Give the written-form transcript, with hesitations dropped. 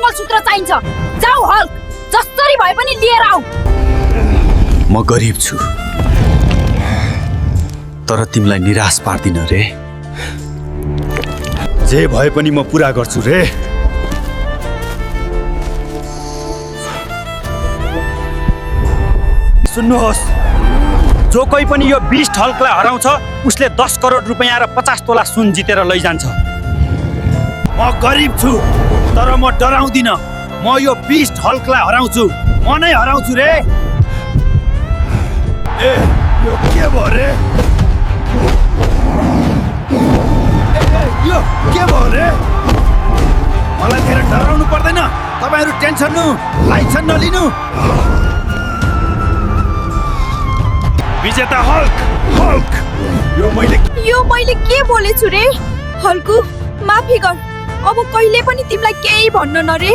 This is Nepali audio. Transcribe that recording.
मङ्गलसूत्र चाहिन्छ। जाऊ हल्क, जसरी भए पनि लिएर आऊ। म गरिब छु, तर तिमीलाई निराश पार्दिन रे। जे भए पनि म पुरा गर्छु रे। सुन्नुहोस्, जो कोही पनि यो बिस्ट हल्कलाई हराउँछ उसले 10 करोड रुपैयाँ र 50 तोला सुन जितेर लैजान्छ। म गरिब छु, तर म डराउँदिन। म यो बिस्ट हल्कलाई हराउँछु, म नै हराउँछु रे। ए, यो के भयो रे? यो के भयो रे? मलाई धेरै डराउनु पर्दैन। तपाईहरु टेन्सन लाइसन नलिनु। विजेता हल्क, हल्क। यो मैले के बोलेछु रे? हल्कु, माफी गर। अब कहिले पनि तिमीलाई केही भन्न न रे।